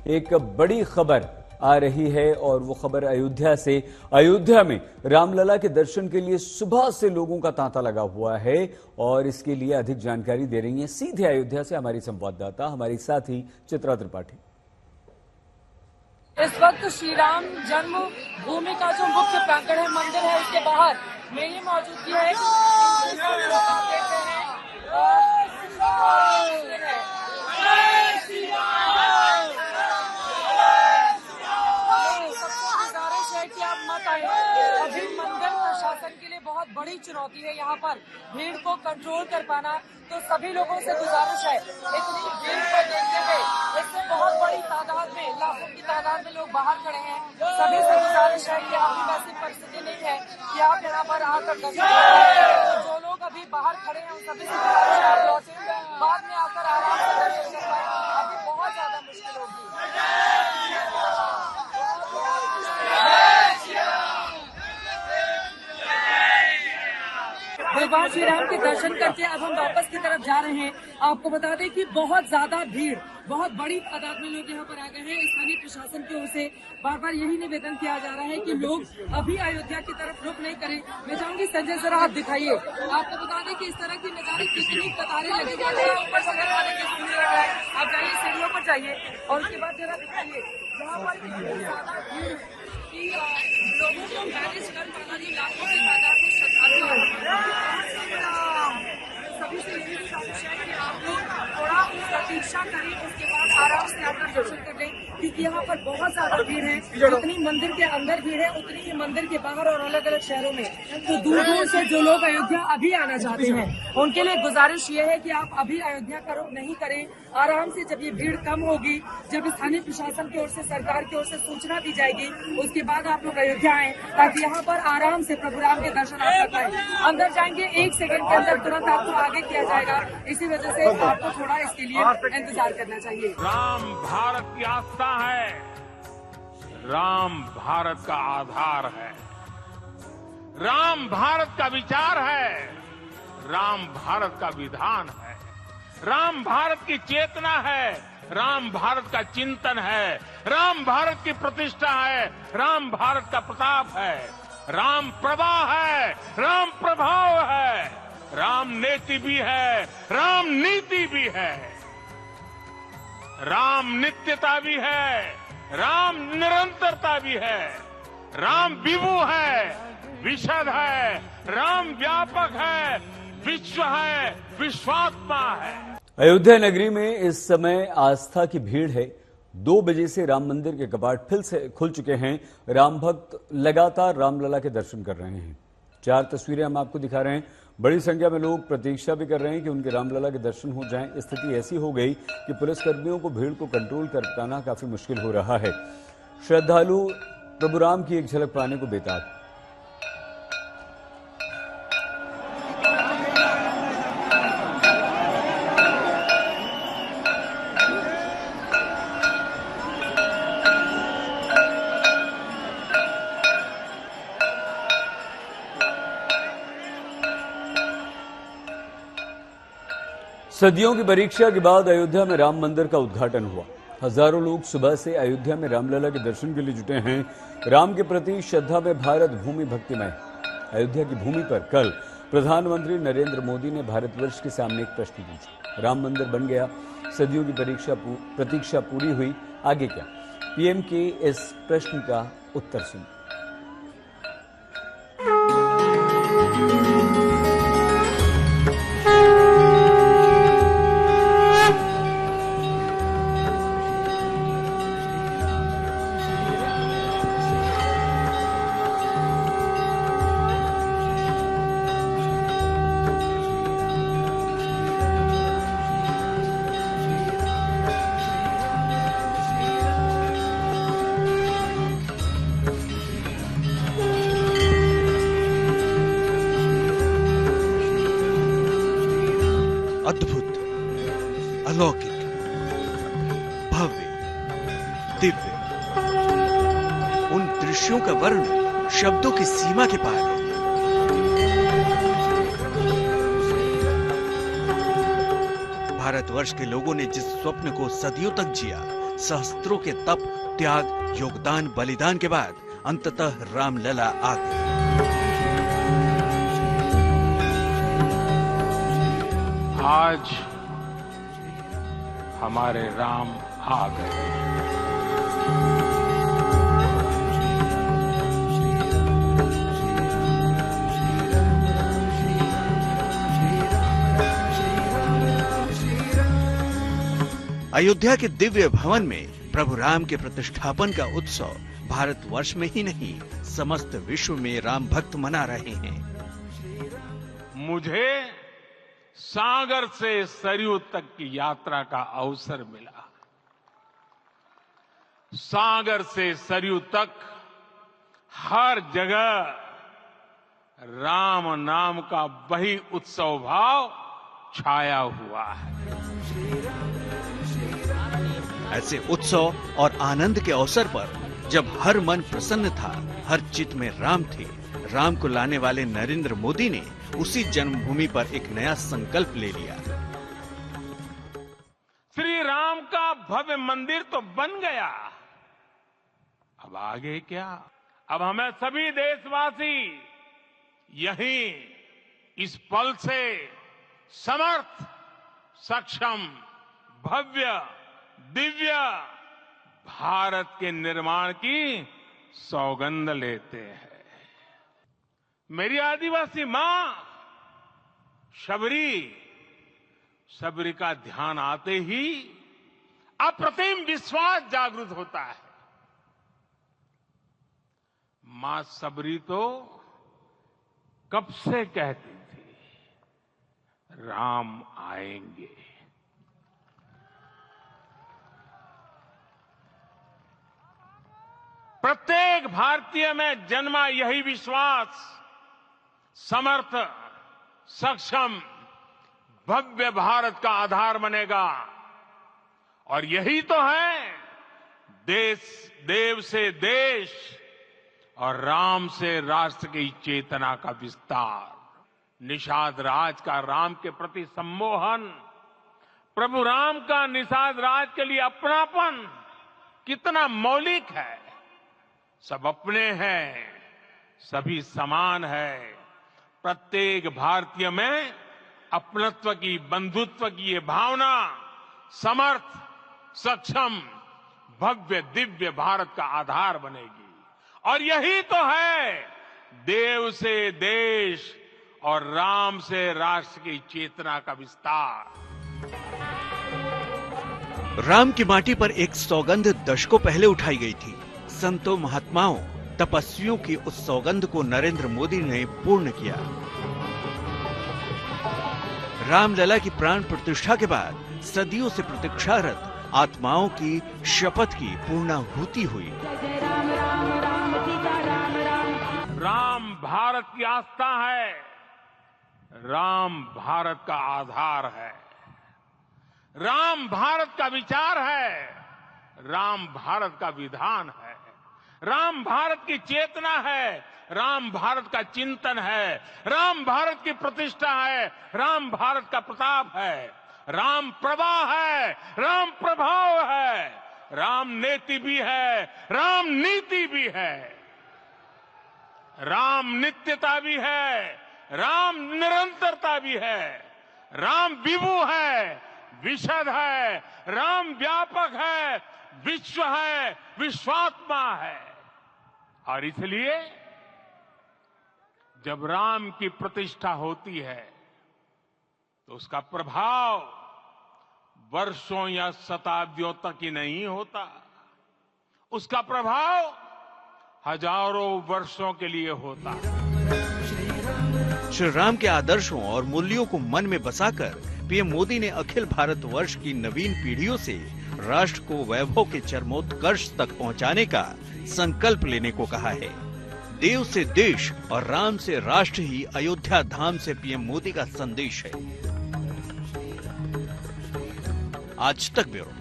एक बड़ी खबर आ रही है और वो खबर अयोध्या से। अयोध्या में रामलला के दर्शन के लिए सुबह से लोगों का तांता लगा हुआ है और इसके लिए अधिक जानकारी दे रही हैं सीधे अयोध्या से हमारी संवाददाता, हमारी साथी चित्रा त्रिपाठी। इस वक्त श्री राम जन्म भूमि का जो मुख्य प्रांगण है, मंदिर है, उसके बाहर मेरी मौजूदगी है। अभी मंदिर प्रशासन के लिए बहुत बड़ी चुनौती है यहाँ पर भीड़ को कंट्रोल कर पाना, तो सभी लोगों से गुजारिश है इतनी भीड़ को देखते हुए, इससे बहुत बड़ी तादाद में, लाखों की तादाद में लोग बाहर खड़े हैं। सभी से गुजारिश है कि अभी वैसी परिस्थिति नहीं है कि आप यहाँ पर आकर दर्शन करें। तो जो लोग अभी बाहर खड़े हैं उन सभी से गुजारिश है लौटे, बाद में आकर आराम से दर्शन कर पाए। अभी बहुत ज्यादा मुश्किल होगी। भगवान श्री राम के दर्शन करके अब हम वापस की तरफ जा रहे हैं। आपको बता दें कि बहुत ज्यादा भीड़, बहुत बड़ी तादाद में लोग यहाँ पर आ गए हैं। स्थानीय प्रशासन की ओर से बार बार यही निवेदन किया जा रहा है कि लोग अभी अयोध्या की तरफ रुख नहीं करें। मैं चाहूंगी संजय जरा आप दिखाइए। आपको बता दें कि इस तरह की नजारे कितनी कतारें लगी जा रही है। ऊपर से आप जाइए, सीढ़ियों पर जाइए और उसके बाद जरा दिखाइए यहाँ पर कितनी ज्यादा भीड़ कि लोगों को मैनेज कर पाना, नहीं लाखों की तादाद में श्रद्धालु सभी से यही गुजारिश है कि आप लोग थोड़ा प्रतीक्षा करें, उसके बाद आराम से आकर दर्शन कर लें, क्योंकि यहाँ पर बहुत ज्यादा भीड़ है। जितनी मंदिर के अंदर भीड़ है उतनी ही मंदिर के बाहर और अलग अलग शहरों में। तो दूर दूर से जो लोग अयोध्या अभी आना चाहते हैं उनके लिए गुजारिश ये है कि आप अभी अयोध्या का रुख नहीं करें। आराम से जब ये भीड़ कम होगी, जब स्थानीय प्रशासन की ओर से, सरकार की ओर से सूचना दी जाएगी, उसके बाद आप लोग अयोध्या आए ताकि यहाँ पर आराम से प्रभु राम के दर्शन आप कर पाए। अंदर जाएंगे 1 सेकंड के अंदर तुरंत आपको आगे किया जाएगा। इसी वजह से आपको थोड़ा इसके लिए इंतजार करना चाहिए। राम भारत की आस्था है, राम भारत का आधार है, राम भारत का विचार है, राम भारत का विधान है, राम भारत की चेतना है, राम भारत का चिंतन है, राम भारत की प्रतिष्ठा है, राम भारत का प्रताप है, राम प्रवाह है, राम प्रभाव है, राम नीति भी है, राम नीति भी है, राम नित्यता भी है, राम निरंतरता भी है, राम विभु है, विशद है, राम व्यापक है, विश्व है, विश्वात्मा है। अयोध्या नगरी में इस समय आस्था की भीड़ है। 2 बजे से राम मंदिर के कपाट फिर से खुल चुके हैं। राम भक्त लगातार रामलला के दर्शन कर रहे हैं। 4 तस्वीरें हम आपको दिखा रहे हैं। बड़ी संख्या में लोग प्रतीक्षा भी कर रहे हैं कि उनके रामलला के दर्शन हो जाएं। स्थिति ऐसी हो गई कि पुलिसकर्मियों को भीड़ को कंट्रोल कर पाना काफी मुश्किल हो रहा है। श्रद्धालु प्रभु राम की एक झलक पाने को बेताब। सदियों की परीक्षा के बाद अयोध्या में राम मंदिर का उद्घाटन हुआ। हजारों लोग सुबह से अयोध्या में रामलला के दर्शन के लिए जुटे हैं। राम के प्रति श्रद्धा में भारत भूमि भक्तिमय। अयोध्या की भूमि पर कल प्रधानमंत्री नरेंद्र मोदी ने भारतवर्ष के सामने एक प्रश्न पूछा। राम मंदिर बन गया, सदियों की प्रतीक्षा पूरी हुई, आगे क्या? पीएम के इस प्रश्न का उत्तर सुनिए। अद्भुत, अलौकिक, भव्य, दिव्य, उन दृश्यों का वर्णन शब्दों की सीमा के पार है। भारतवर्ष के लोगों ने जिस स्वप्न को सदियों तक जिया, सहस्त्रों के तप, त्याग, योगदान, बलिदान के बाद अंततः रामलला आ गए। आज हमारे राम आ गए। अयोध्या के दिव्य भवन में प्रभु राम के प्रतिष्ठापन का उत्सव भारतवर्ष में ही नहीं, समस्त विश्व में राम भक्त मना रहे हैं। मुझे सागर से सरयू तक की यात्रा का अवसर मिला। सागर से सरयू तक हर जगह राम नाम का वही उत्सव भाव छाया हुआ है। ऐसे उत्सव और आनंद के अवसर पर जब हर मन प्रसन्न था, हर चित्त में राम थे, राम को लाने वाले नरेंद्र मोदी ने उसी जन्मभूमि पर एक नया संकल्प ले लिया। श्री राम का भव्य मंदिर तो बन गया, अब आगे क्या? अब हमें सभी देशवासी यहीं इस पल से समर्थ, सक्षम, भव्य, दिव्य भारत के निर्माण की सौगंध लेते हैं। मेरी आदिवासी मां शबरी का ध्यान आते ही अप्रतिम विश्वास जागृत होता है। मां शबरी तो कब से कहती थी, राम आएंगे। प्रत्येक भारतीय में जन्मा यही विश्वास समर्थ, सक्षम, भव्य भारत का आधार बनेगा। और यही तो है देव से देश और राम से राष्ट्र की चेतना का विस्तार। निषाद राज का राम के प्रति सम्मोहन, प्रभु राम का निषाद राज के लिए अपनापन कितना मौलिक है। सब अपने हैं, सभी समान है। प्रत्येक भारतीय में अपनत्व की, बंधुत्व की ये भावना समर्थ, सक्षम, भव्य, दिव्य भारत का आधार बनेगी। और यही तो है देव से देश और राम से राष्ट्र की चेतना का विस्तार। राम की माटी पर एक सौगंध दशकों पहले उठाई गई थी। संतों, महात्माओं, तपस्वियों की उस सौगंध को नरेंद्र मोदी ने पूर्ण किया। रामलला की प्राण प्रतिष्ठा के बाद सदियों से प्रतीक्षारत आत्माओं की शपथ की पूर्णाहुति हुई। राम भारत की आस्था है, राम भारत का आधार है, राम भारत का विचार है, राम भारत का विधान है, राम भारत की चेतना है, राम भारत का चिंतन है, राम भारत की प्रतिष्ठा है, राम भारत का प्रताप है, राम प्रवाह है, राम प्रभाव है, राम नेति भी है, राम नीति भी है, राम नित्यता भी है, राम निरंतरता भी है, राम विभु है, विशद है, राम व्यापक है, विश्व है, विश्वात्मा है। और इसलिए जब राम की प्रतिष्ठा होती है तो उसका प्रभाव वर्षों या शताब्दियों तक ही नहीं होता, उसका प्रभाव हजारों वर्षों के लिए होता है। श्री राम के आदर्शों और मूल्यों को मन में बसाकर पीएम मोदी ने अखिल भारतवर्ष की नवीन पीढ़ियों से राष्ट्र को वैभव के चरमोत्कर्ष तक पहुंचाने का संकल्प लेने को कहा है। देव से देश और राम से राष्ट्र ही अयोध्या धाम से पीएम मोदी का संदेश है। आज तक ब्यूरो।